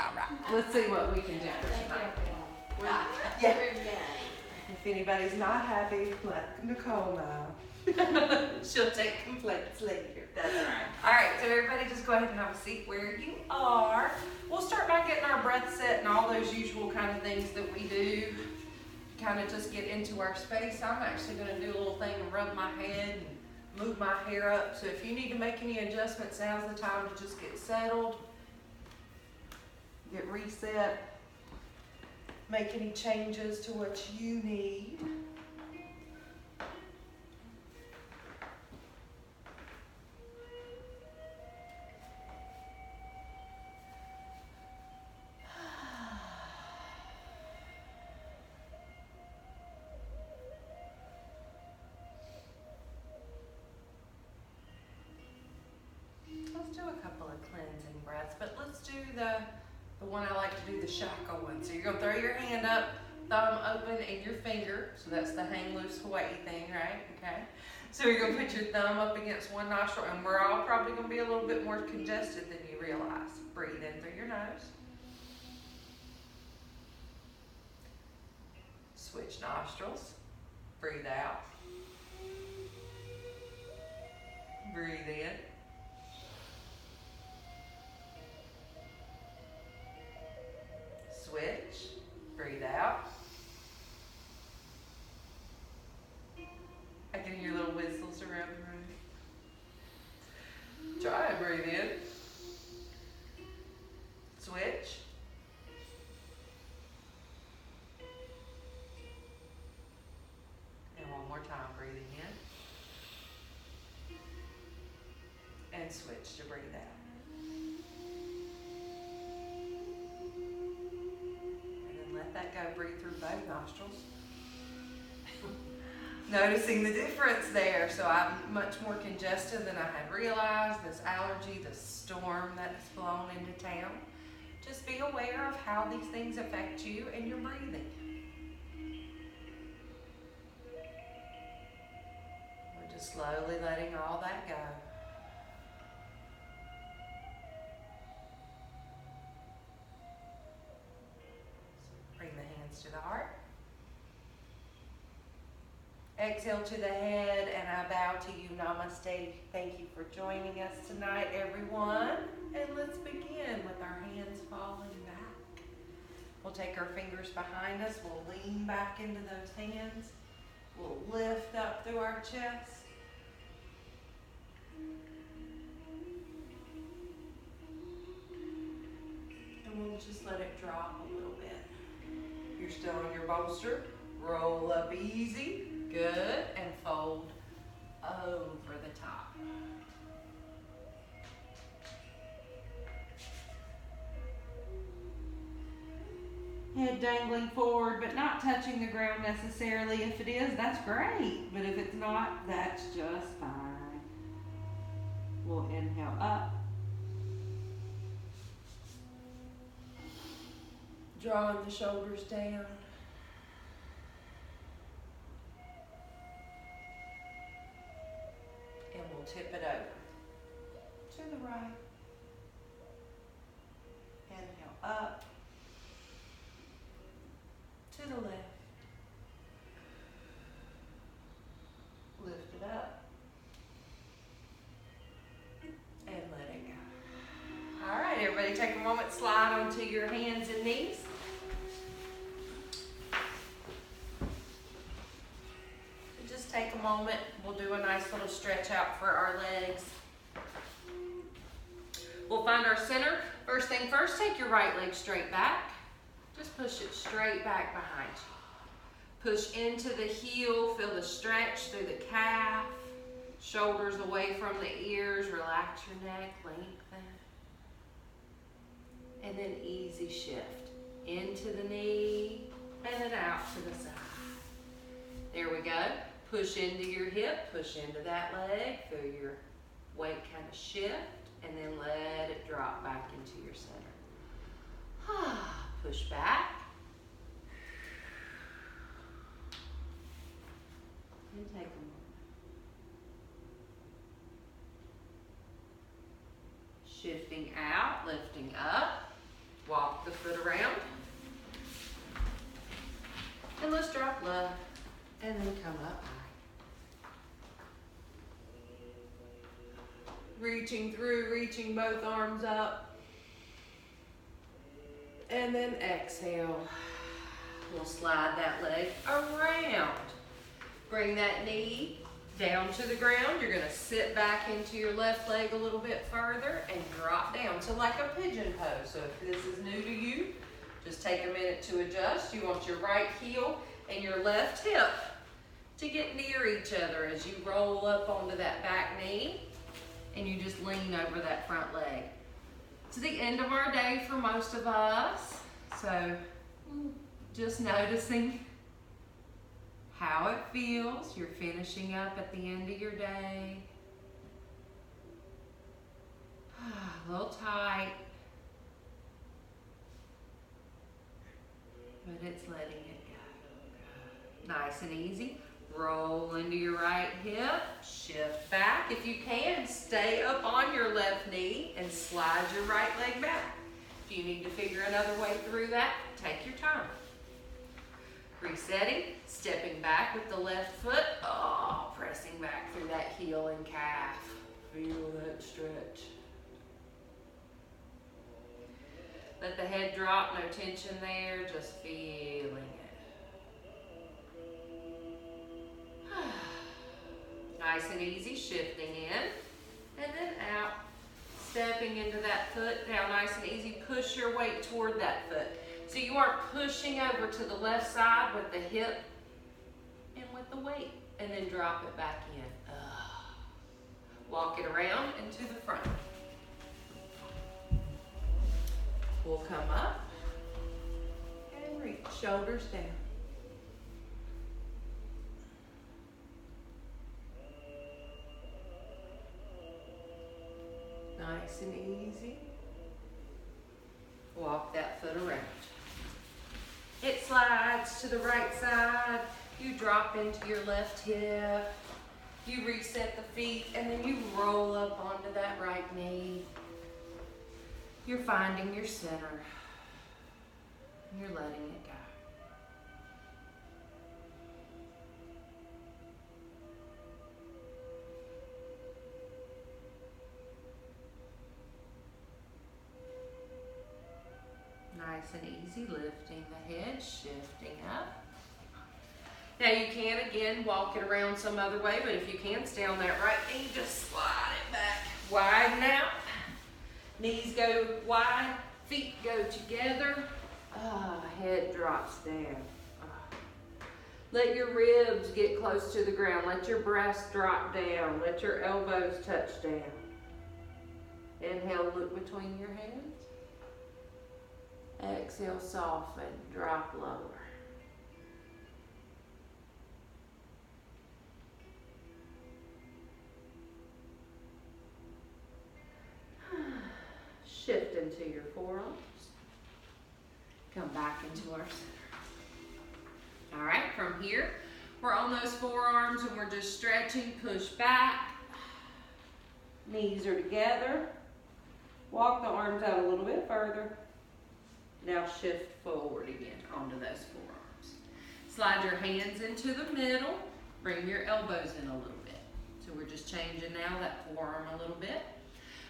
All right, let's see what we can do for tonight. Yeah. If anybody's not happy, let Nicole know. She'll take complaints later. That's right. All right, so everybody just go ahead and have a seat where you are. We'll start by getting our breath set and all those usual kind of things that we do. Kind of just get into our space. I'm actually going to do a little thing and rub my head and move my hair up. So if you need to make any adjustments, now's the time to just get settled, get reset, make any changes to what you need. Let's do a couple of cleansing breaths, but let's do the one I like to do, the shackle one. So you're gonna throw your hand up, thumb open, and your finger. So that's the hang loose Hawaii thing, right? Okay. So you're gonna put your thumb up against one nostril, and we're all probably gonna be a little bit more congested than you realize. Breathe in through your nose. Switch nostrils. Breathe out. Breathe in. Switch. Breathe out. I can hear little whistles around the room. Try and breathe in. Switch. And one more time, breathing in. And switch to breathe out. Let that go. Breathe through both nostrils. Noticing the difference there. So I'm much more congested than I had realized. This allergy, this storm that has blown into town. Just be aware of how these things affect you and your breathing. We're just slowly letting all that go. Bring the hands to the heart. Exhale to the head, and I bow to you. Namaste. Thank you for joining us tonight, everyone. And let's begin with our hands falling back. We'll take our fingers behind us. We'll lean back into those hands. We'll lift up through our chest. And we'll just let it drop a little bit. You're still on your bolster. Roll up easy. Good. And fold over the top. Head dangling forward, but not touching the ground necessarily. If it is, that's great. But if it's not, that's just fine. We'll inhale up. Drawing the shoulders down. And we'll tip it over to the right. Inhale up. To the left. Lift it up. And let it go. All right, everybody take a moment, slide onto your hands and knees. Just take a moment. We'll do a nice little stretch out for our legs. We'll find our center. First thing first, take your right leg straight back. Just push it straight back behind you. Push into the heel, feel the stretch through the calf, shoulders away from the ears, relax your neck, lengthen. And then easy shift into the knee and then out to the side. There we go. Push into your hip, push into that leg, feel your weight kind of shift, and then let it drop back into your center. Push back. And take a moment. Shifting out, lifting up. Walk Walk the foot around. And let's drop low. And then come up high. Reaching through, reaching both arms up. And then exhale. We'll slide that leg around. Bring that knee down to the ground. You're gonna sit back into your left leg a little bit further and drop down. So like a pigeon pose. So if this is new to you, just take a minute to adjust. You want your right heel and your left hip to get near each other as you roll up onto that back knee and you just lean over that front leg. It's the end of our day for most of us. So just noticing how it feels. You're finishing up at the end of your day. A little tight, but it's letting it go. Nice and easy. Roll into your right hip, shift back. If you can, stay up on your left knee and slide your right leg back. If you need to figure another way through that, take your time. Resetting, stepping back with the left foot, pressing back through that heel and calf. Feel that stretch. Let the head drop, no tension there, just feeling it. Nice and easy, shifting in and then out. Stepping into that foot, now nice and easy, push your weight toward that foot. So you aren't pushing over to the left side with the hip and with the weight, and then drop it back in. Walk it around and to the front. We'll come up and reach, shoulders down. Nice and easy. Walk that foot around. It slides to the right side. You drop into your left hip. You reset the feet and then you roll up onto that right knee. You're finding your center. You're letting it go. Nice and easy, lifting the head, shifting up. Now you can, again, walk it around some other way, but if you can, stay on that right knee, just slide it back. Widen out. Knees go wide, feet go together. Head drops down. Let your ribs get close to the ground. Let your breast drop down. Let your elbows touch down. Inhale, look between your hands. Exhale, soften, drop lower. Shift into your forearms. Come back into our center. All right, from here, we're on those forearms and we're just stretching, push back. Knees are together. Walk the arms out a little bit further. Now shift forward again onto those forearms. Slide your hands into the middle. Bring your elbows in a little bit. So we're just changing now that forearm a little bit.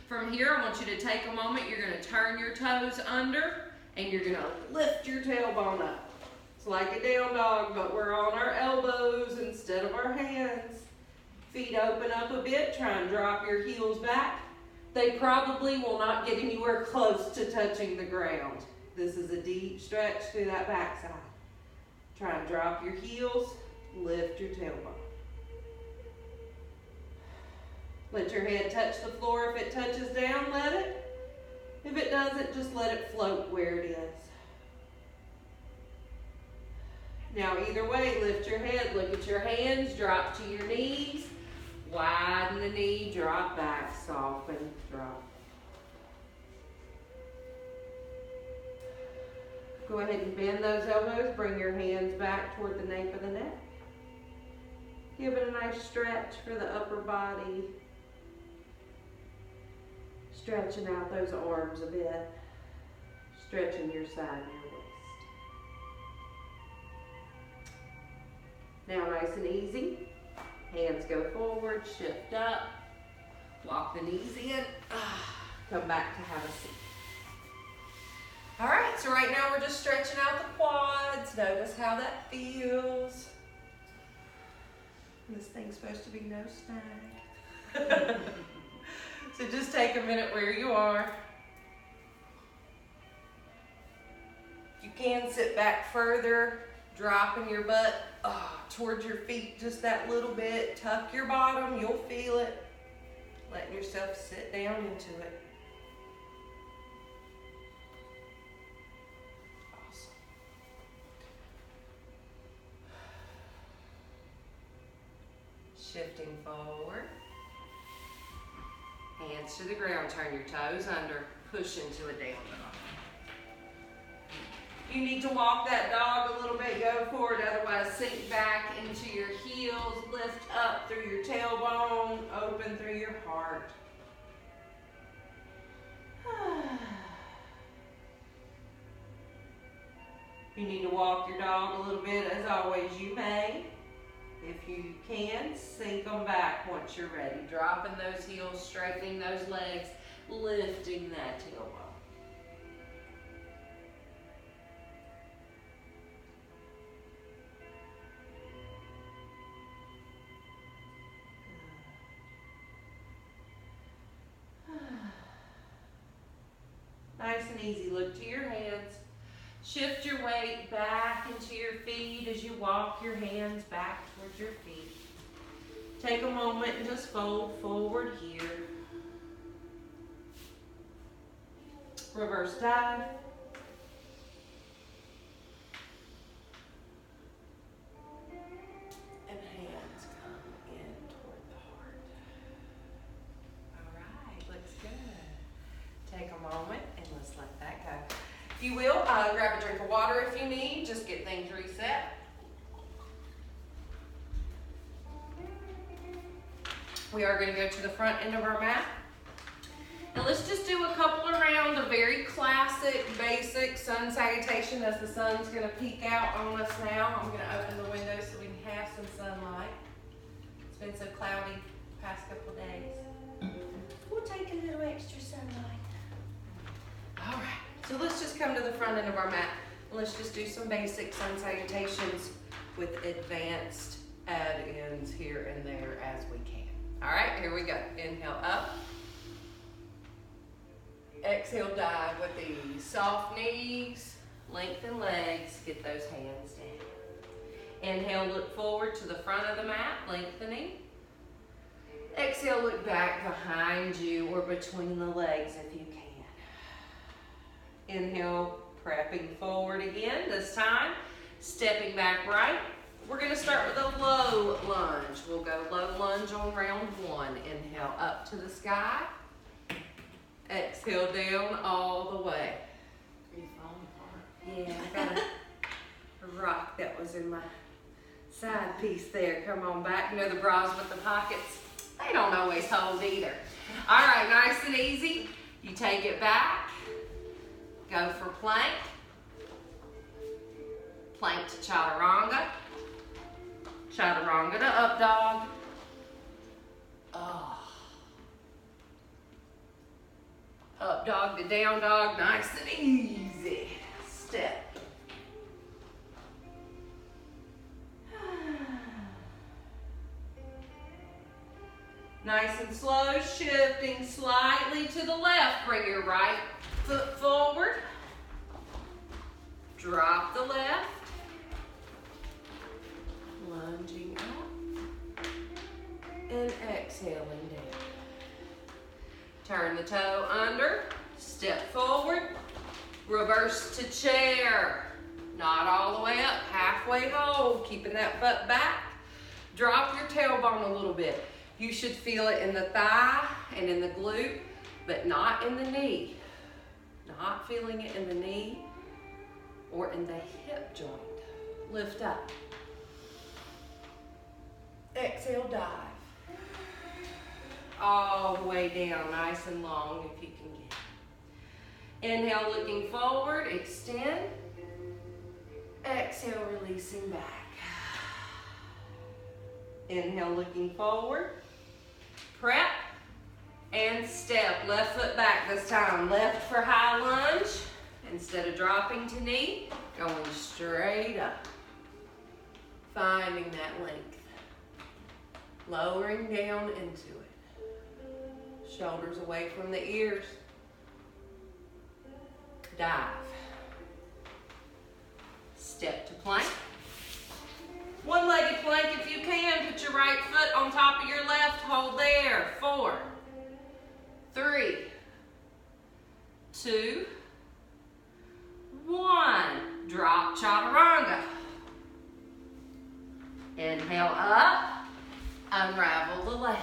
From here, I want you to take a moment. You're going to turn your toes under and you're going to lift your tailbone up. It's like a down dog, but we're on our elbows instead of our hands. Feet open up a bit. Try and drop your heels back. They probably will not get anywhere close to touching the ground. This is a deep stretch through that backside. Try and drop your heels, lift your tailbone. Let your head touch the floor. If it touches down, let it. If it doesn't, just let it float where it is. Now either way, lift your head, look at your hands, drop to your knees, widen the knee, drop back, soften, drop. Go ahead and bend those elbows, bring your hands back toward the nape of the neck. Give it a nice stretch for the upper body. Stretching out those arms a bit. Stretching your side and your waist. Now nice and easy. Hands go forward, shift up. Walk the knees in. Come back to have a seat. All right, so right now we're just stretching out the quads. Notice how that feels. This thing's supposed to be no snag. So just take a minute where you are. You can sit back further, dropping your butt towards your feet just that little bit. Tuck your bottom, you'll feel it. Letting yourself sit down into it. Awesome. Shifting forward. Hands to the ground, turn your toes under, push into a down dog. You need to walk that dog a little bit, go forward, otherwise sink back into your heels, lift up through your tailbone, open through your heart. You need to walk your dog a little bit, as always you may. If you can, sink them back once you're ready. Dropping those heels, straightening those legs, lifting that tailbone. Nice and easy. Look to your hands. Shift your weight back into your feet as you walk your hands back towards your feet. Take a moment and just fold forward here. Reverse dive. And hands come in toward the heart. All right, looks good. Take a moment and let's let that go. If you will, grab a drink of water if you need. Just get things reset. We are going to go to the front end of our mat. And let's just do a couple of rounds of very classic, basic sun salutation as the sun's going to peek out on us now. I'm going to open the window so we can have some sunlight. It's been so cloudy the past couple of days. We'll take a little extra sunlight. All right. So let's just come to the front end of our mat and let's just do some basic sun salutations with advanced add-ins here and there as we can. All right, here we go. Inhale up. Exhale, dive with ease. Soft knees, lengthen legs, get those hands down. Inhale, look forward to the front of the mat, lengthening. Exhale, look back behind you or between the legs if you can. Inhale, prepping forward again. This time, stepping back right. We're going to start with a low lunge. We'll go low lunge on round one. Inhale up to the sky. Exhale down all the way. Are you falling apart? Yeah, I got a rock that was in my side piece there. Come on back. You know the bras with the pockets? They don't always hold either. All right, nice and easy. You take it back. Go for plank. Plank to chaturanga. Chaturanga to up dog. Up dog to down dog, nice and easy. Step. Nice and slow, shifting slightly to the left. Bring your right foot forward. Drop the left. Lunging up. And exhaling down. Turn the toe under. Step forward. Reverse to chair. Not all the way up. Halfway hold. Keeping that butt back. Drop your tailbone a little bit. You should feel it in the thigh and in the glute, but not in the knee. Not feeling it in the knee or in the hip joint. Lift up. Exhale, dive. All the way down, nice and long if you can Inhale, looking forward, extend. Exhale, releasing back. Inhale, looking forward. Prep and step. Left foot back this time. Left for high lunge. Instead of dropping to knee, going straight up. Finding that length. Lowering down into it. Shoulders away from the ears. Dive. Step to plank. One-legged plank if you can. Put your right foot on top of your left. Hold there. 4, 3, 2, 1. Drop chaturanga. Inhale up. Unravel the legs.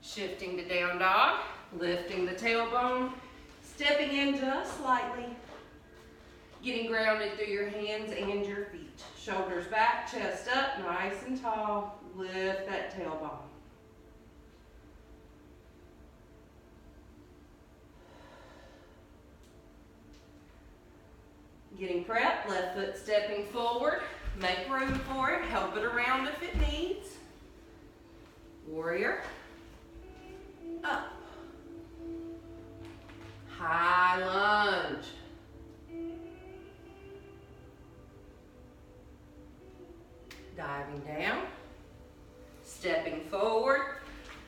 Shifting to down dog. Lifting the tailbone. Stepping in just slightly. Getting grounded through your hands and your feet. Shoulders back, chest up, nice and tall. Lift that tailbone. Getting prepped, left foot stepping forward. Make room for it. Help it around if it needs. Warrior. Up. High lunge. Diving down. Stepping forward.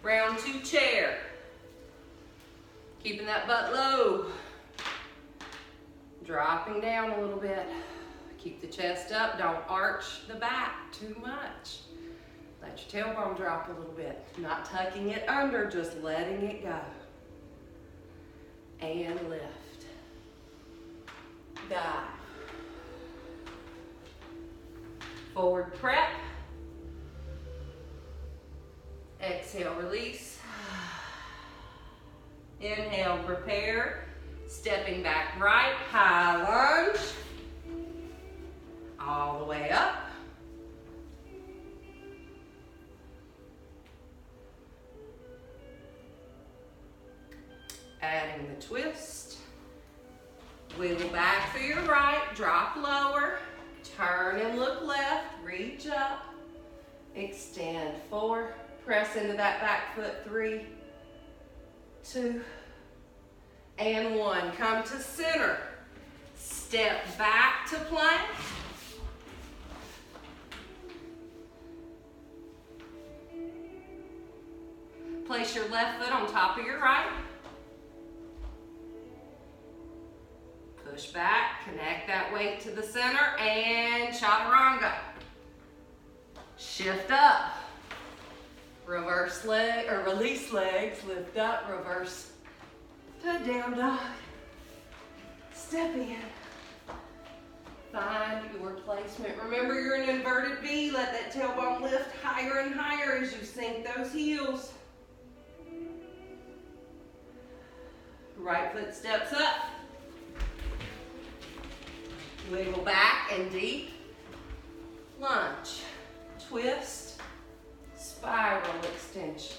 Round 2 chair. Keeping that butt low. Dropping down a little bit. Keep the chest up. Don't arch the back too much. Let your tailbone drop a little bit. Not tucking it under, just letting it go. And lift. Dive. Forward prep. Exhale, release. Inhale, prepare. Stepping back right, high lunge. All the way up. Adding the twist. Wiggle back through your right, drop lower. Turn and look left, reach up. Extend, 4. Press into that back foot, 3, 2, and 1. Come to center. Step back to plank. Place your left foot on top of your right. Push back, connect that weight to the center, and chaturanga. Shift up. Reverse leg, or release legs, lift up, reverse to down dog. Step in. Find your placement. Remember, you're in inverted V. Let that tailbone lift higher and higher as you sink those heels. Right foot steps up. Wiggle back and deep. Lunge. Twist. Spiral extension.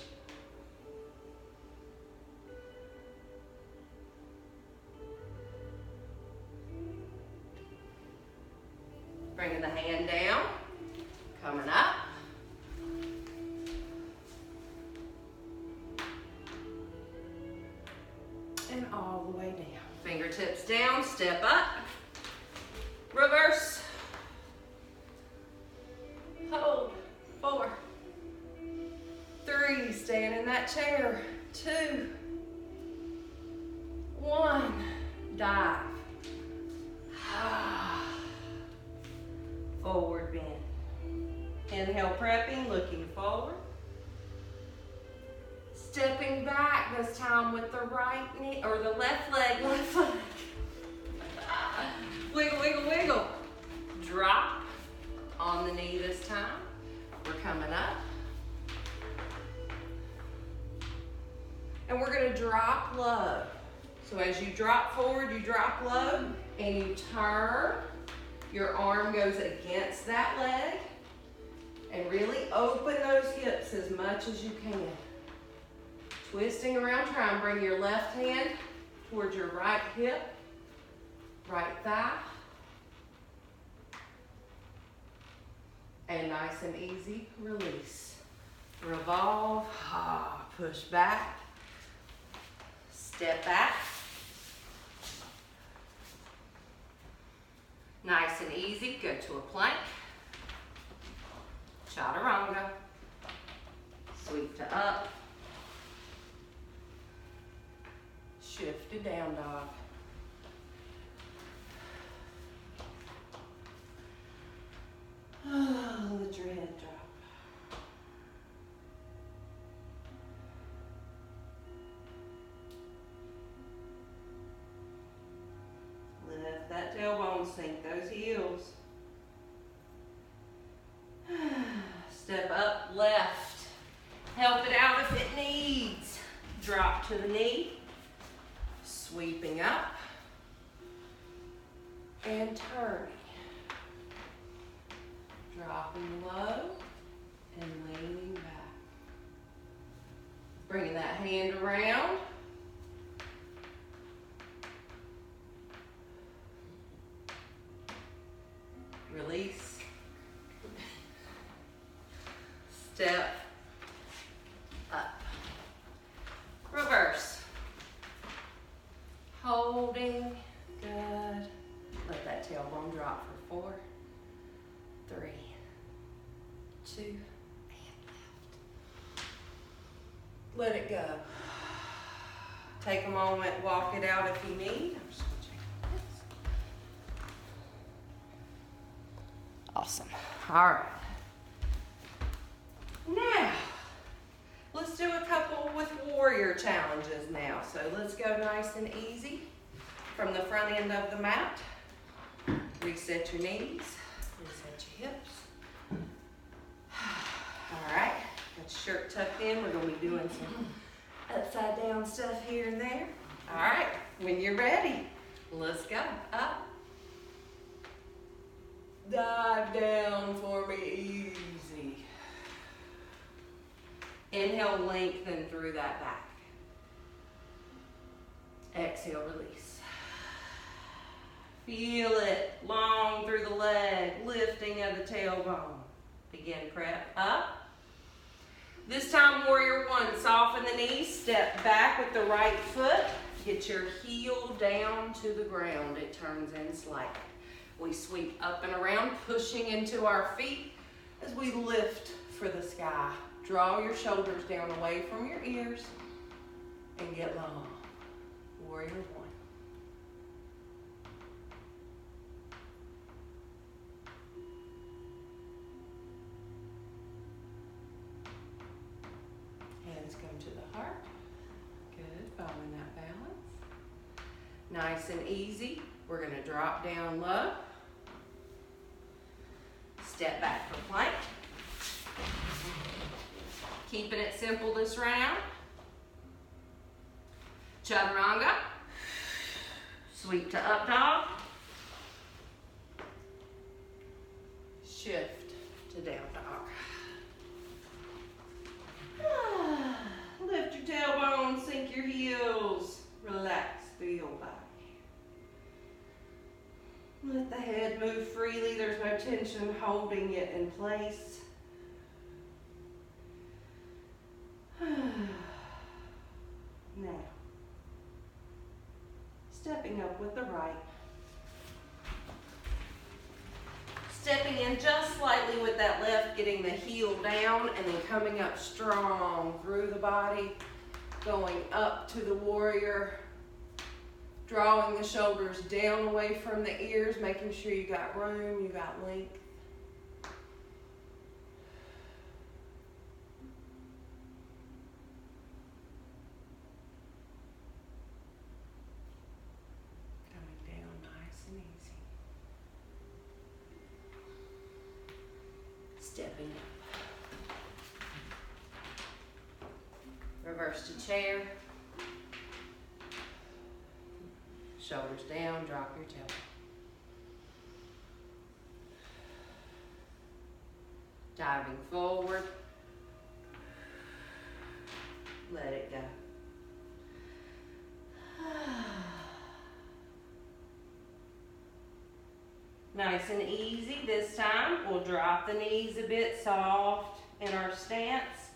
Bringing the hand down. Coming up. And all the way down. Fingertips down, step up. Reverse. Hold. 4, 3, staying in that chair. 2, 1, dive. Forward bend. Inhale, prepping, looking forward. Stepping back, this time with the right knee, or the left leg, left leg. Wiggle, wiggle, wiggle. Drop on the knee this time. We're coming up. And we're gonna drop low. So as you drop forward, you drop low, and you turn. Your arm goes against that leg. And really open those hips as much as you can. Twisting around, try and bring your left hand towards your right hip, right thigh. And nice and easy, release. Revolve, push back, step back. Nice and easy, go to a plank. Chaturanga, sweep to up. Shift to down dog. Let your head drop. Lift that tailbone, sink those heels. Step up, left. Help it out if it needs. Drop to the knee. Sweeping up. And turning. Dropping low and leaning back. Bringing that hand around. Release. Step up. Reverse. Holding. Good. Let that tailbone drop for 4, 3, 2, and left. Let it go. Take a moment, walk it out if you need. I'm just gonna check this. Awesome. All right. Now, let's do a couple with warrior challenges now. So let's go nice and easy from the front end of the mat. Reset your knees, reset your hips. All right, got your shirt tucked in. We're gonna be doing some upside down stuff here and there. All right, when you're ready, let's go. Up. Dive down for me, easy. Inhale, lengthen through that back. Exhale, release. Feel it, long through the leg, lifting of the tailbone. Begin prep, up. This time, warrior 1, soften the knees, step back with the right foot. Get your heel down to the ground. It turns in slightly. We sweep up and around, pushing into our feet as we lift for the sky. Draw your shoulders down away from your ears and get long. Warrior 1. Hands come to the heart. Good, following that balance. Nice and easy. We're going to drop down low. Step back for plank. Keeping it simple this round. Chaturanga. Sweep to up dog. Shift to down dog. Lift your tailbone, sink your heels. Relax through your body. Let the head move freely. There's no tension holding it in place. Now, stepping up with the right. Stepping in just slightly with that left, getting the heel down, and then coming up strong through the body, going up to the warrior, drawing the shoulders down away from the ears, making sure you got room, you got length. Stepping up. Reverse to chair. Shoulders down, drop your tail. Diving forward. Let it go. Nice and easy this time. We'll drop the knees a bit soft in our stance.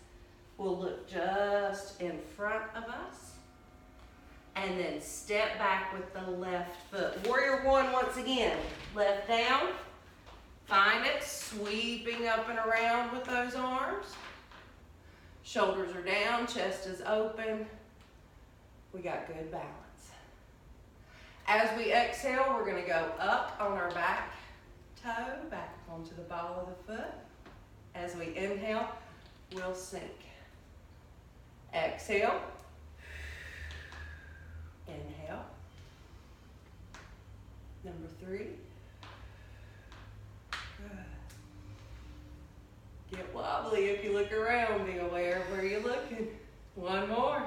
We'll look just in front of us. And then step back with the left foot. Warrior one once again. Left down. Find it, sweeping up and around with those arms. Shoulders are down, chest is open. We got good balance. As we exhale, we're gonna go up on our back toe, back onto the ball of the foot. As we inhale, we'll sink. Exhale. Inhale. Number 3. Good. Get wobbly if you look around. Be aware of where you're looking. One more.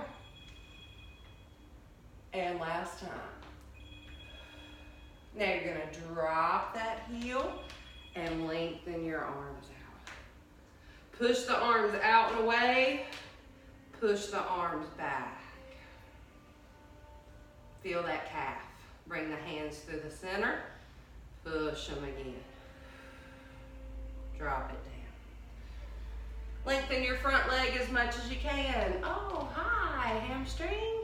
And last time. Now you're going to drop that heel and lengthen your arms out. Push the arms out and away. Push the arms back. Feel that calf. Bring the hands through the center. Push them again. Drop it down. Lengthen your front leg as much as you can. Oh, hi, hamstring.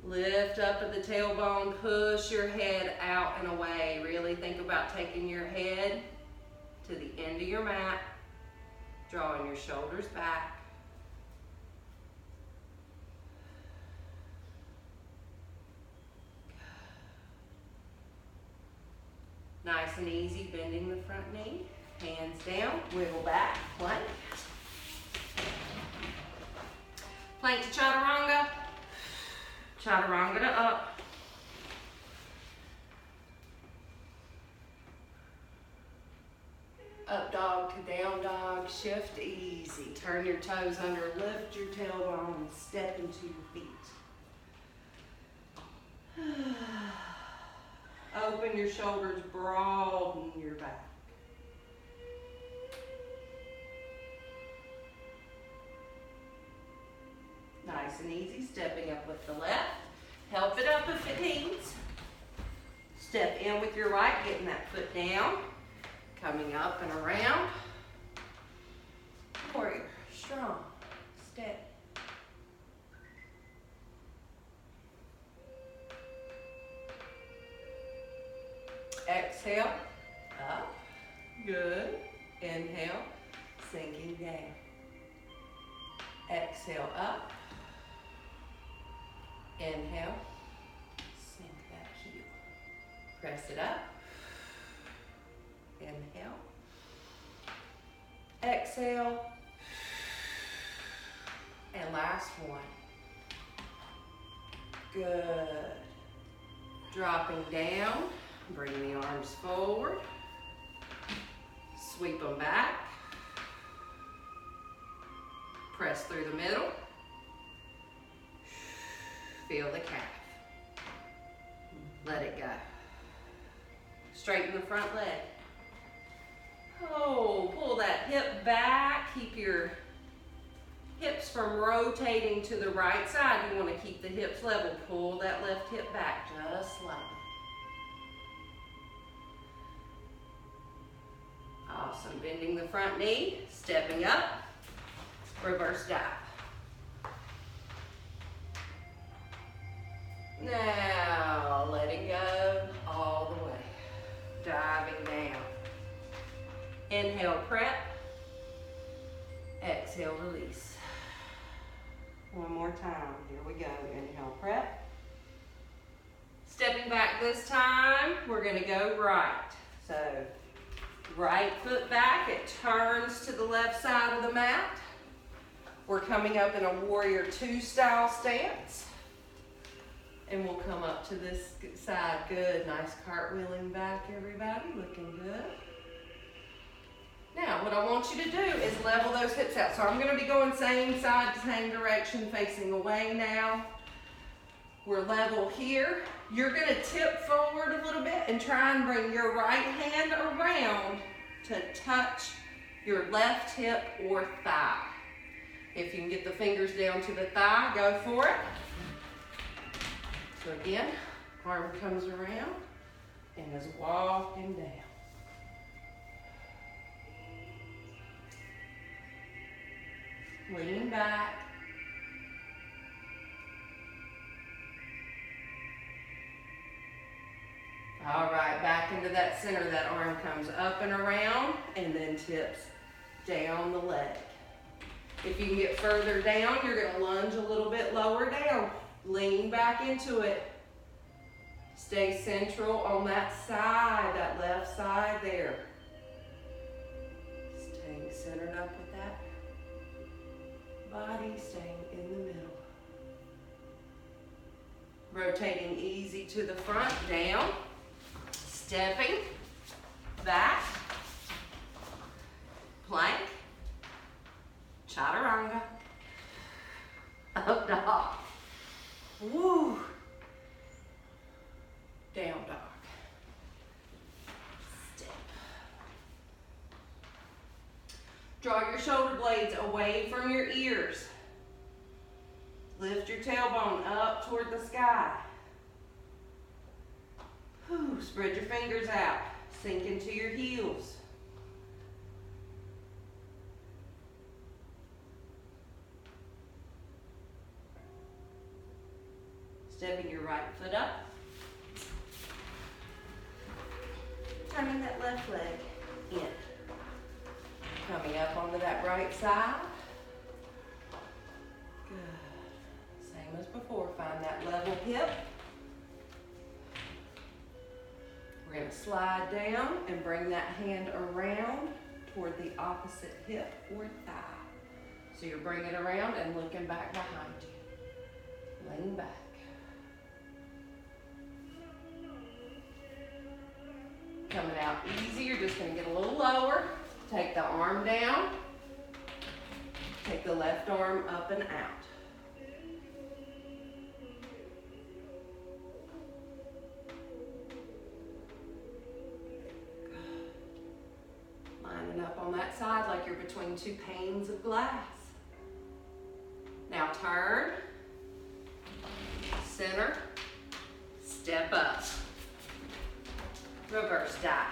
Lift up at the tailbone, push your head out and away. Really think about taking your head to the end of your mat, drawing your shoulders back. Nice and easy, bending the front knee, hands down, wiggle back, plank. Plank to chaturanga. Chaturanga to up. Up dog to down dog, shift easy. Turn your toes under, lift your tailbone, and step into your feet. Open your shoulders, broaden your back. Nice and easy, stepping up with the left. Help it up if it needs. Step in with your right, getting that foot down. Coming up and around. Warrior, strong, steady. Exhale, up, good. Inhale, sinking down. Exhale, up. Inhale, sink that heel. Press it up. Inhale. Exhale. And last one. Good. Dropping down. Bring the arms forward. Sweep them back. Press through the middle. Feel the calf. Let it go. Straighten the front leg. Oh, pull that hip back. Keep your hips from rotating to the right side. You want to keep the hips level. Pull that left hip back just slightly. Awesome. Bending the front knee, stepping up, reverse dive. Now, letting go all the way. Diving down. Inhale, prep. Exhale, release. One more time. Here we go. Inhale, prep. Stepping back this time, we're going to go right. So, right foot back. It turns to the left side of the mat. We're coming up in a warrior 2 style stance. And we'll come up to this side. Good. Nice cartwheeling back, everybody. Looking good. Now, what I want you to do is level those hips out. So I'm going to be going same side, same direction, facing away now. We're level here. You're going to tip forward a little bit and try and bring your right hand around to touch your left hip or thigh. If you can get the fingers down to the thigh, go for it. So again, arm comes around, and is walking down. Lean back. All right, back into that center. That arm comes up and around and then tips down the leg. If you can get further down, you're going to lunge a little bit lower down. Lean back into it. Stay central on that side, that left side there. Staying centered up with that body, staying in the middle. Rotating easy to the front, down. Stepping back. Plank. Chaturanga. Up dog. Woo. Down dog. Step. Draw your shoulder blades away from your ears. Lift your tailbone up toward the sky. Whew. Spread your fingers out. Sink into your heels. Stepping your right foot up. Turning that left leg in. Coming up onto that right side. Good. Same as before. Find that level hip. We're going to slide down and bring that hand around toward the opposite hip or thigh. So you're bringing it around and looking back behind you. Lean back. Coming out easy, you're just going to get a little lower. Take the arm down. Take the left arm up and out. Lining up on that side like you're between two panes of glass. Now turn, center, step up. Reverse dive.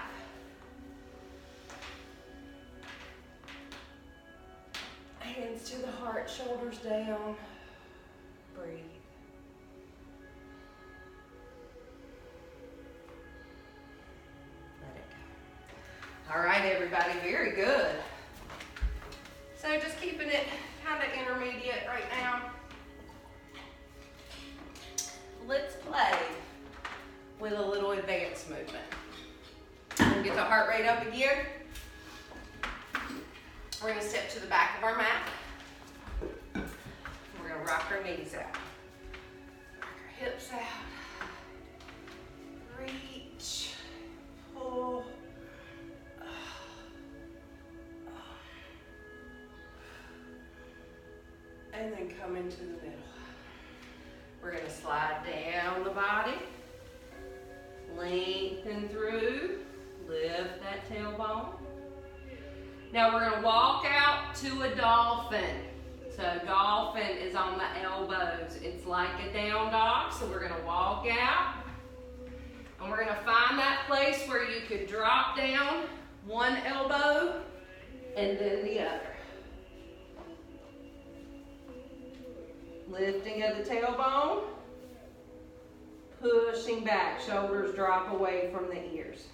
Hands to the heart, shoulders down. Breathe. Let it go. All right, everybody, very good. So just keeping it kind of intermediate right now. Let's play with a little advanced movement. Get the heart rate up again. We're going to step to the back of our mat. We're going to rock our knees out. Rock our hips out. Reach. Pull. And then come into the middle. We're going to slide down the body. Lengthen through. Lift that tailbone. Now we're going to walk out to a dolphin. So dolphin is on the elbows. It's like a down dog. So we're going to walk out. And we're going to find that place where you could drop down one elbow and then the other. Lifting of the tailbone. Pushing back. Shoulders drop away from the ears.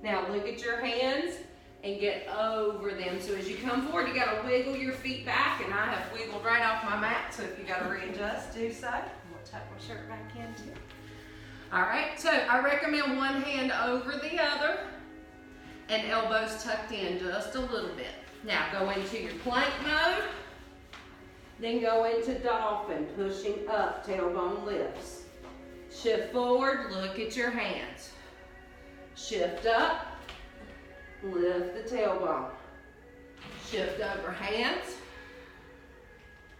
Now look at your hands and get over them. So as you come forward, you got to wiggle your feet back, and I have wiggled right off my mat, so if you got to readjust, do so. I'm going to tuck my shirt back in too. All right, so I recommend one hand over the other and elbows tucked in just a little bit. Now go into your plank mode, then go into dolphin, pushing up, tailbone lifts. Shift forward, look at your hands. Shift up, lift the tailbone. Shift over hands,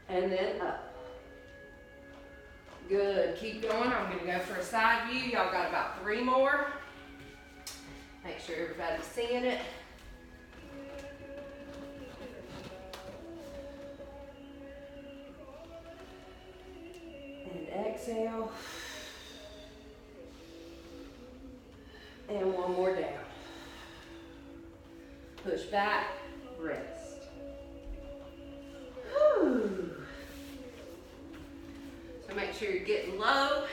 and then up. Good, keep going. I'm gonna go for a side view. Y'all got about 3 more. Make sure everybody's seeing it. And exhale. And one more down. Push back, rest. Whew. So make sure you're getting low.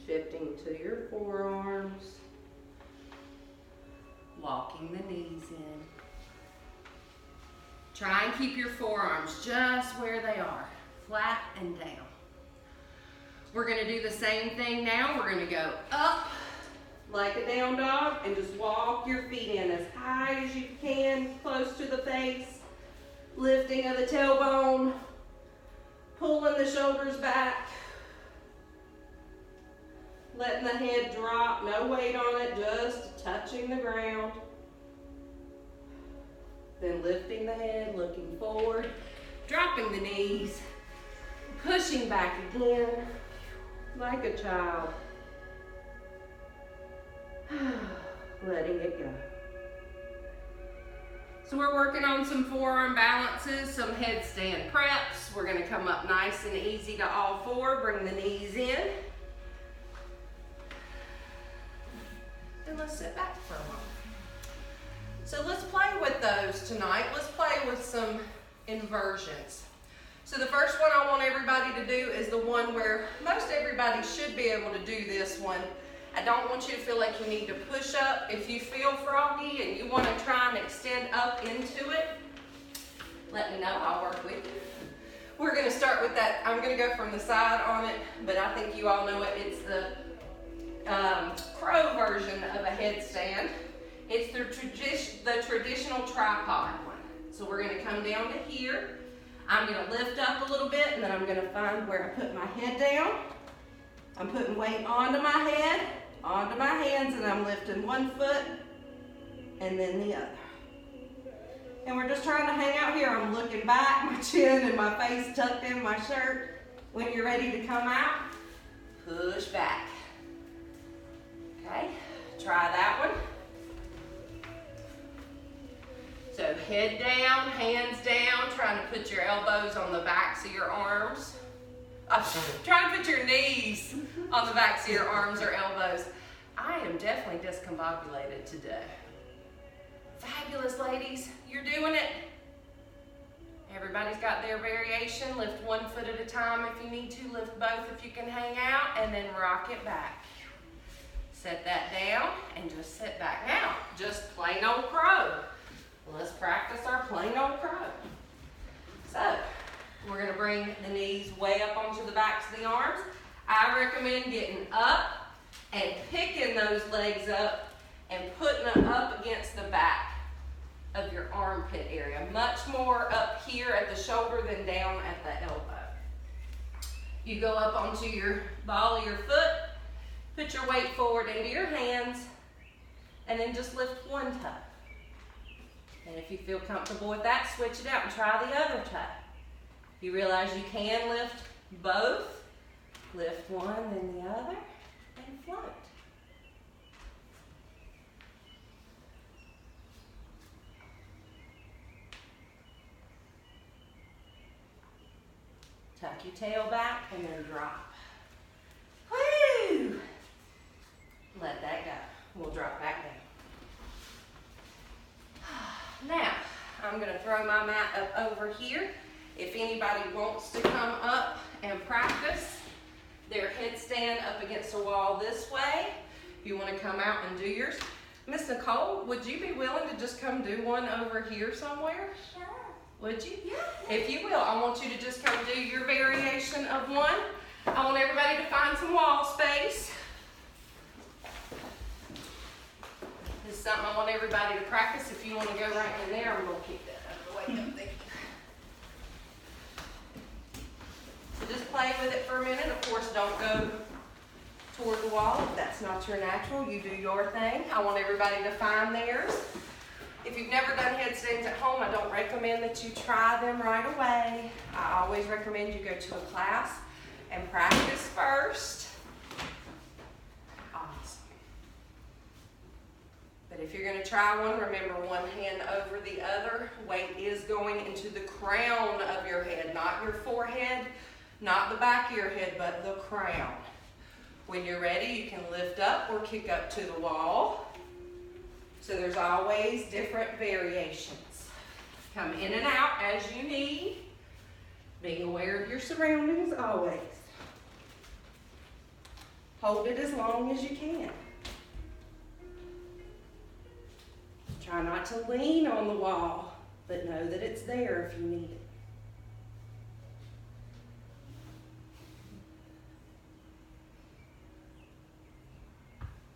Shifting to your forearms. Walking the knees in. Try and keep your forearms just where they are, flat and down. We're gonna do the same thing now. We're gonna go up like a down dog and just walk your feet in as high as you can, close to the face. Lifting of the tailbone, pulling the shoulders back. Letting the head drop, no weight on it, just touching the ground. Then lifting the head, looking forward, dropping the knees, pushing back again, like a child. Letting it go. So we're working on some forearm balances, some headstand preps. We're gonna come up nice and easy to all four, bring the knees in. And let's sit back for a moment. So let's play with those tonight. Let's play with some inversions. So the first one I want everybody to do is the one where most everybody should be able to do this one. I don't want you to feel like you need to push up. If you feel froggy and you want to try and extend up into it, let me know, I'll work with you. We're gonna start with that. I'm gonna go from the side on it, but I think you all know it. It's the crow version of a headstand. It's the traditional tripod one. So we're gonna come down to here. I'm gonna lift up a little bit and then I'm gonna find where I put my head down. I'm putting weight onto my head, onto my hands, and I'm lifting one foot and then the other. And we're just trying to hang out here. I'm looking back, my chin and my face tucked in my shirt. When you're ready to come out, push back. Okay, try that one. So head down, hands down, trying to put your elbows on the backs of your arms. Try to put your knees on the backs of your arms or elbows. I am definitely discombobulated today. Fabulous, ladies. You're doing it. Everybody's got their variation. Lift one foot at a time if you need to. Lift both if you can hang out, and then rock it back. Set that down and just sit back. Now, just plain old crow. Let's practice our plain old crow. So, we're gonna bring the knees way up onto the backs of the arms. I recommend getting up and picking those legs up and putting them up against the back of your armpit area. Much more up here at the shoulder than down at the elbow. You go up onto your ball of your foot, put your weight forward into your hands, and then just lift one toe. And if you feel comfortable with that, switch it out and try the other toe. You realize you can lift both. Lift one, then the other, and float. Tuck your tail back and then drop. Woo! Let that go. We'll drop back down. Now, I'm going to throw my mat up over here. If anybody wants to come up and practice their headstand up against a wall this way, if you want to come out and do yours. Miss Nicole, would you be willing to just come do one over here somewhere? Sure. Would you? Yeah. If you will, I want you to just come do your variation of one. I want everybody to find some wall space. This is something I want everybody to practice. If you want to go right in there, I'm going to keep that out of the way up there. So just play with it for a minute. Of course, don't go toward the wall if that's not your natural. You do your thing. I want everybody to find theirs. If you've never done headstands at home, I don't recommend that you try them right away. I always recommend you go to a class and practice first. Awesome. But if you're gonna try one, remember one hand over the other. Weight is going into the crown of your head, not your forehead, not the back of your head, but the crown. When you're ready, you can lift up or kick up to the wall. So there's always different variations. Come in and out as you need. Being aware of your surroundings always. Hold it as long as you can. Try not to lean on the wall, but know that it's there if you need it.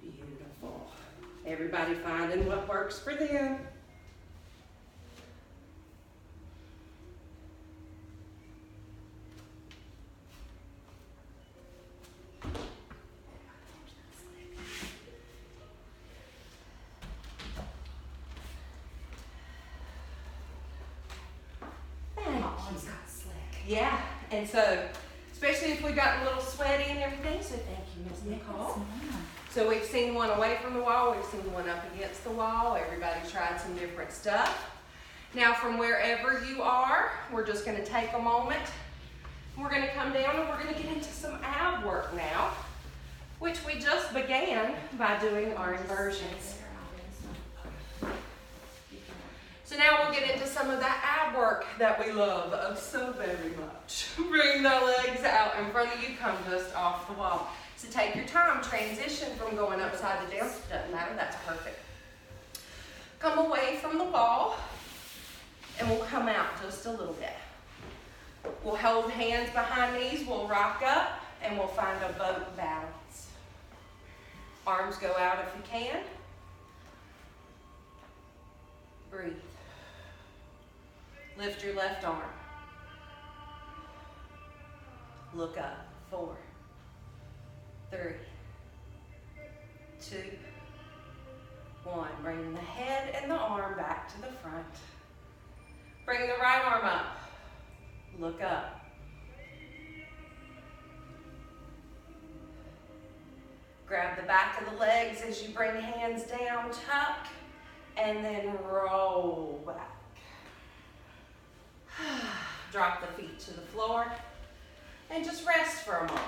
Beautiful. Everybody finding what works for them. Yeah, and so, especially if we got a little sweaty and everything, so thank you, Miss Nicole. So we've seen one away from the wall, we've seen one up against the wall, everybody tried some different stuff. Now from wherever you are, we're just gonna take a moment. We're gonna come down and we're gonna get into some ab work now, which we just began by doing our inversions. So now we'll get into some of that ab work that we love so very much. Bring the legs out in front of you, come just off the wall. So take your time, transition from going upside to down, doesn't matter, that's perfect. Come away from the wall, and we'll come out just a little bit. We'll hold hands behind knees, we'll rock up, and we'll find a boat balance. Arms go out if you can. Breathe. Lift your left arm. Look up. 4, 3, 2, 1. Bring the head and the arm back to the front. Bring the right arm up. Look up. Grab the back of the legs as you bring hands down, tuck, and then roll back. Drop the feet to the floor and just rest for a moment.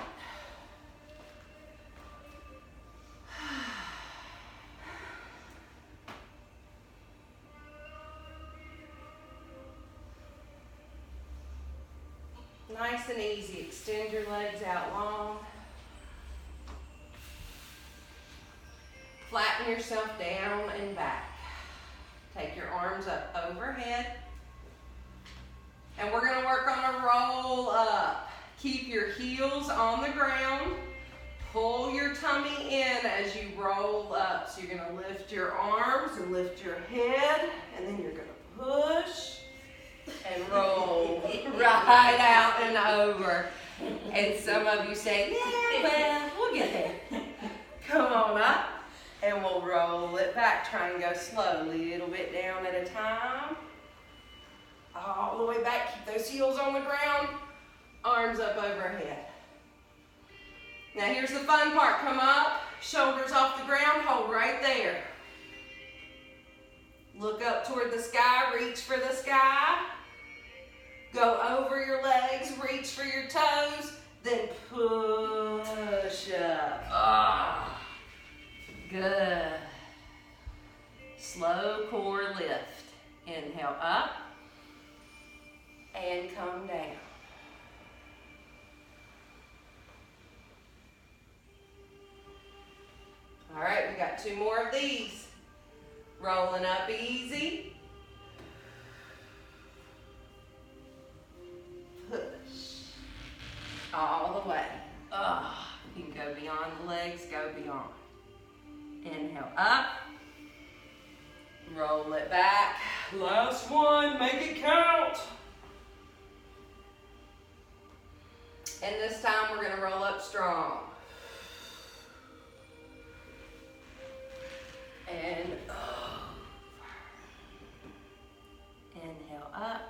Nice and easy. Extend your legs out long. Flatten yourself down and back. Take your arms up overhead. And we're going to work on a roll up. Keep your heels on the ground. Pull your tummy in as you roll up. So you're going to lift your arms and lift your head. And then you're going to push and roll right out and over. And some of you say, yeah, well, we'll get there. Come on up and we'll roll it back. Try and go slowly, a little bit down at a time. All the way back, keep those heels on the ground, arms up overhead. Now here's the fun part, come up, shoulders off the ground, hold right there. Look up toward the sky, reach for the sky. Go over your legs, reach for your toes, then push up. Ah, good. Slow core lift. Inhale up. And come down. All right, we got 2 more of these. Rolling up easy. Push. All the way. You can go beyond the legs, go beyond. Inhale up. Roll it back. Last one, make it count. And this time we're going to roll up strong. And over. Inhale up.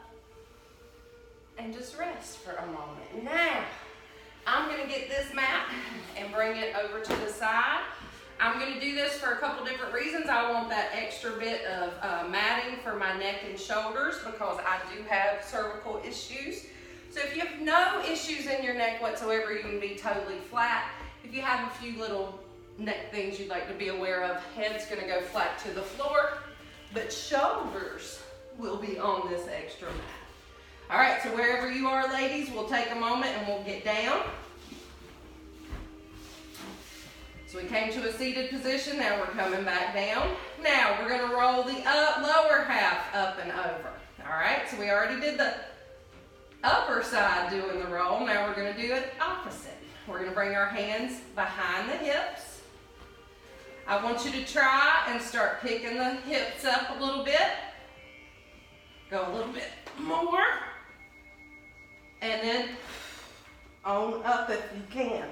And just rest for a moment. Now, I'm going to get this mat and bring it over to the side. I'm going to do this for a couple different reasons. I want that extra bit of matting for my neck and shoulders because I do have cervical issues. So if you have no issues in your neck whatsoever, you can be totally flat. If you have a few little neck things you'd like to be aware of, head's going to go flat to the floor, but shoulders will be on this extra mat. All right, so wherever you are, ladies, we'll take a moment and we'll get down. So we came to a seated position, now we're coming back down. Now we're gonna roll the lower half up and over. All right, so we already did the upper side doing the roll. Now we're gonna do it opposite. We're gonna bring our hands behind the hips. I want you to try and start picking the hips up a little bit. Go a little bit more. And then on up if you can.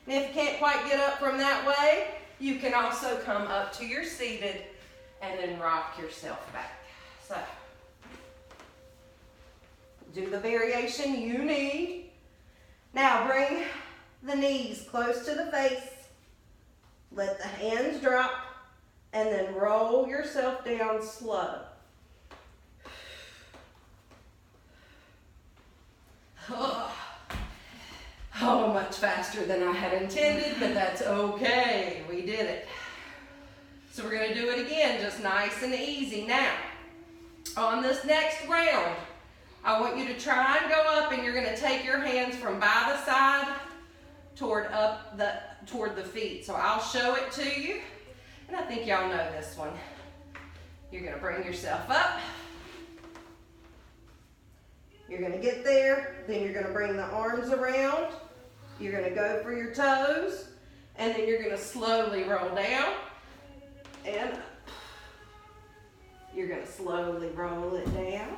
And if you can't quite get up from that way, you can also come up to your seated and then rock yourself back. So, do the variation you need. Now bring the knees close to the face. Let the hands drop and then roll yourself down slow. Oh, much faster than I had intended, but that's okay. We did it. So we're going to do it again, just nice and easy. Now, on this next round, I want you to try and go up, and you're going to take your hands from by the side toward the feet. So I'll show it to you, and I think y'all know this one. You're going to bring yourself up. You're going to get there, then you're going to bring the arms around. You're going to go for your toes, and then you're going to slowly roll down and up. You're going to slowly roll it down,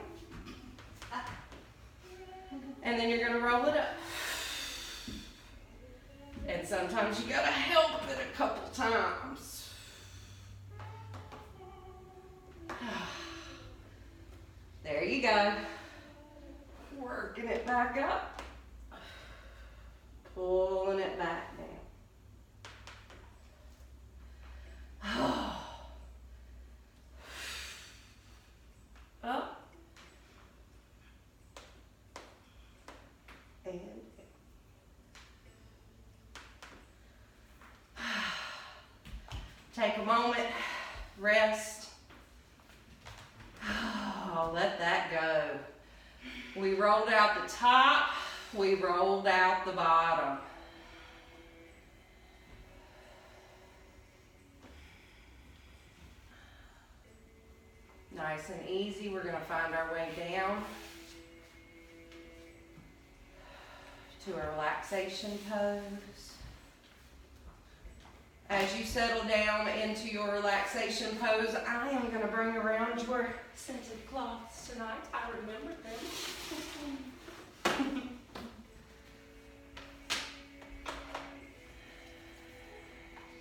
and then you're going to roll it up. And sometimes you got to help it a couple times. There you go. Working it back up, pulling it back down. Up and in. Take a moment, rest. Oh, let that go. We rolled out the top, we rolled out the bottom. Nice and easy, we're going to find our way down to a relaxation pose. As you settle down into your relaxation pose, I am going to bring around your scented cloths tonight. I remembered them.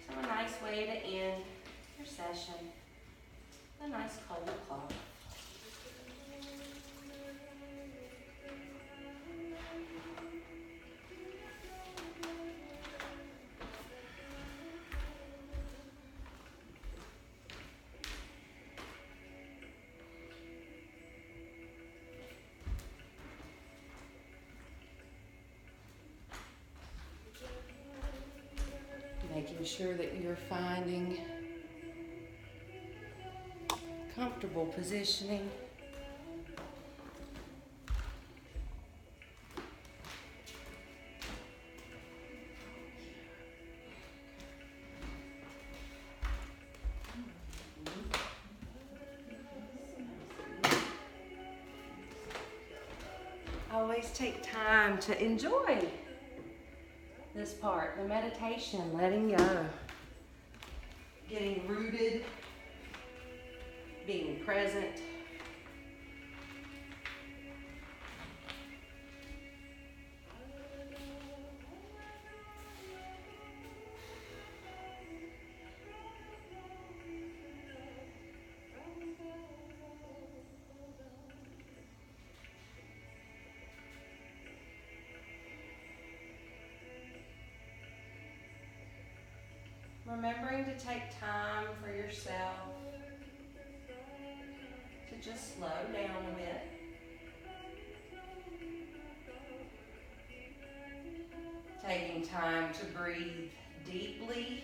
So a nice way to end your session. A nice cold cloth. Making sure that you're finding comfortable positioning. Always take time to enjoy this part, the meditation, letting go, getting rooted, being present. Remembering to take time for yourself to just slow down a bit. Taking time to breathe deeply.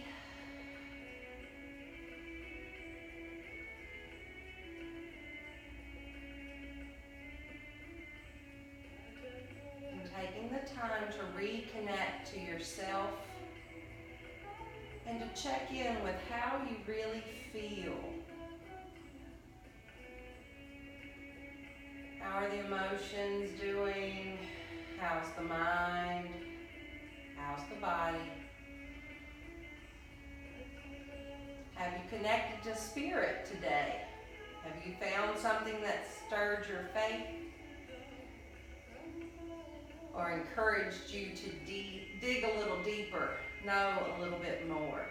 And taking the time to reconnect to yourself and to check in with how you really feel. How are the emotions doing? How's the mind? How's the body? Have you connected to spirit today? Have you found something that stirred your faith or encouraged you to dig a little deeper, know a little bit more?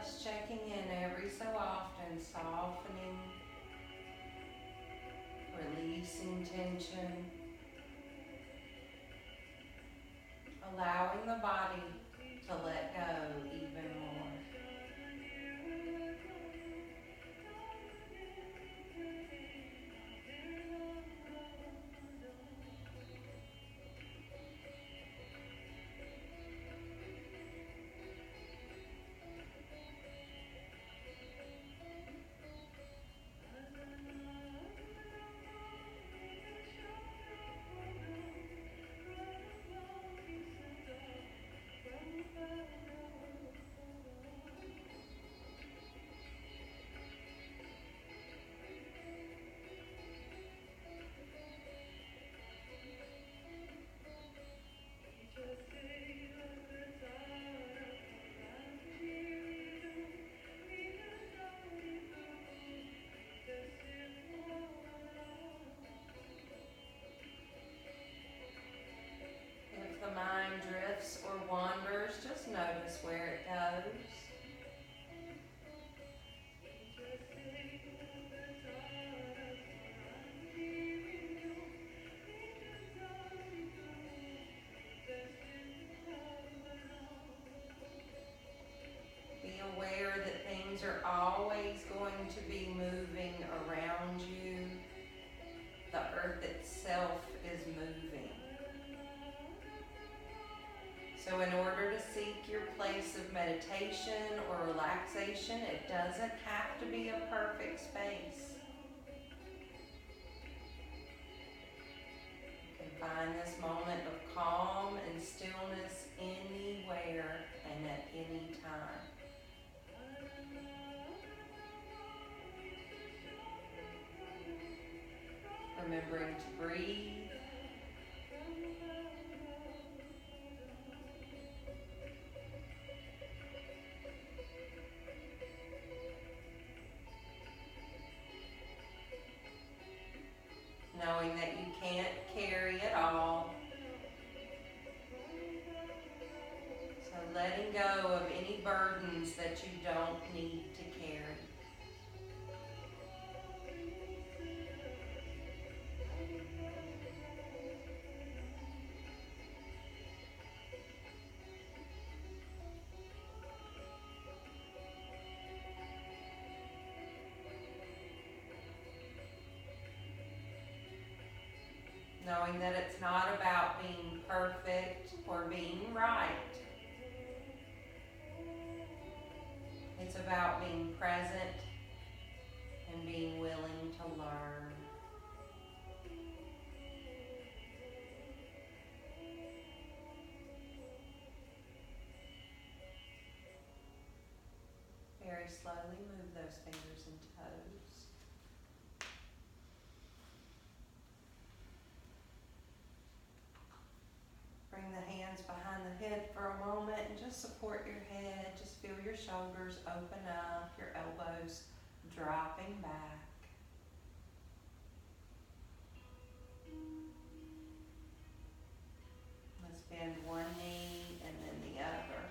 Just checking in every so often, softening, releasing tension, allowing the body to let go even more. If the mind drifts or wanders, just notice where it goes. Be aware that things are always going to be moving around you. The earth itself is moving. So in order to seek your place of meditation or relaxation, it doesn't have to be a perfect space. You can find this moment of calm and stillness anywhere and at any time. Remembering to breathe. Knowing that you can't carry it all. So letting go of any burdens that you don't need to carry. Knowing that it's not about being perfect or being right. It's It's about being present and being willing to learn. Very slowly move those fingers and toes. Bring the hands behind the head for a moment and just support your head. Just feel your shoulders open up, your elbows dropping back. Let's bend one knee and then the other.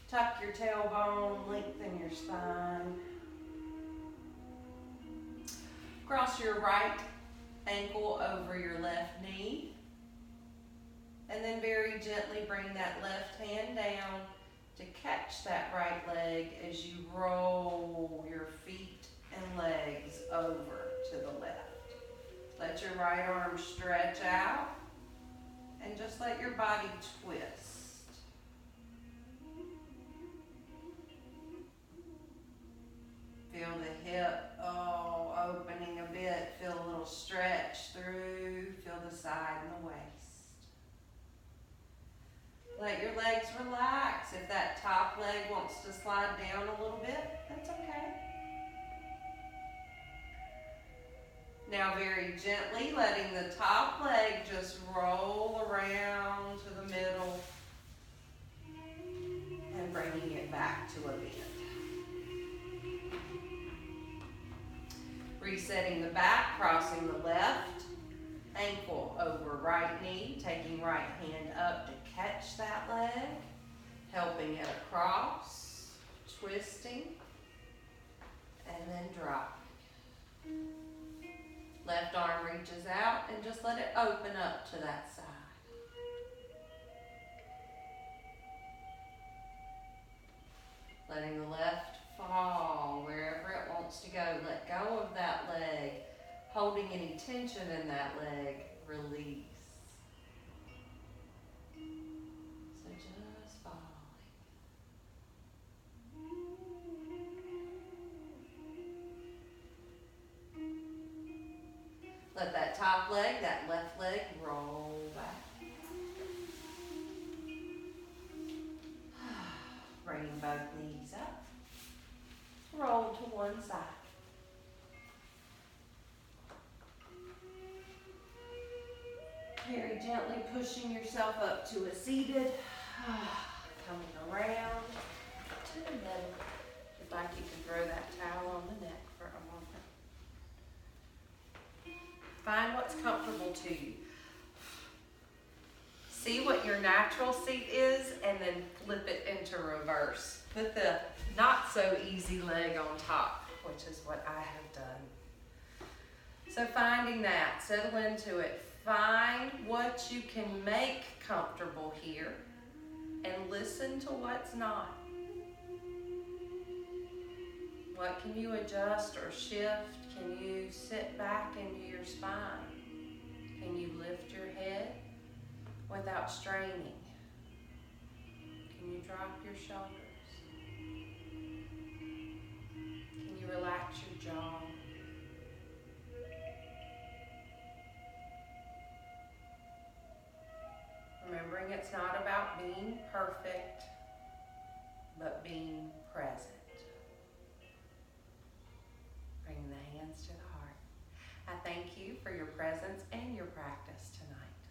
Tuck your tailbone, lengthen your spine. Cross your right ankle over your left knee. And then very gently bring that left hand down to catch that right leg as you roll your feet and legs over to the left. Let your right arm stretch out and just let your body twist. Feel the hip, opening a bit. Feel a little stretch through. Feel the side and the waist. Let your legs relax. If that top leg wants to slide down a little bit, that's okay. Now very gently letting the top leg just roll around to the middle and bringing it back to a bend. Resetting the back, crossing the left ankle over right knee, taking right hand up to catch that leg, helping it across, twisting, and then drop. Left arm reaches out and just let it open up to that side. Letting the left fall wherever it wants to go. Let go of that leg. Holding any tension in that leg, release. So just following. Let that top leg, that left leg, roll back. Bringing both knees up. Roll to one side. Very gently pushing yourself up to a seated. Coming around to the middle. If you'd like, you can throw that towel on the neck for a moment. Find what's comfortable to you. See what your natural seat is and then flip it into reverse. Put the not so easy leg on top, which is what I have done. So finding that, settle into it. Find what you can make comfortable here and listen to what's not. What can you adjust or shift? Can you sit back into your spine? Can you lift your head without straining? Can you drop your shoulders? Can you relax your jaw? Remembering it's not about being perfect, but being present. Bringing the hands to the heart. I thank you for your presence and your practice tonight.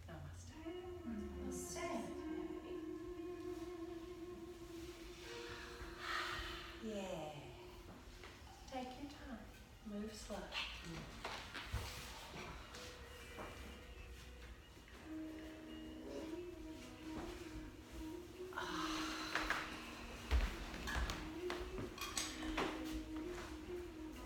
Namaste. Namaste. Yeah. Take your time. Move slow.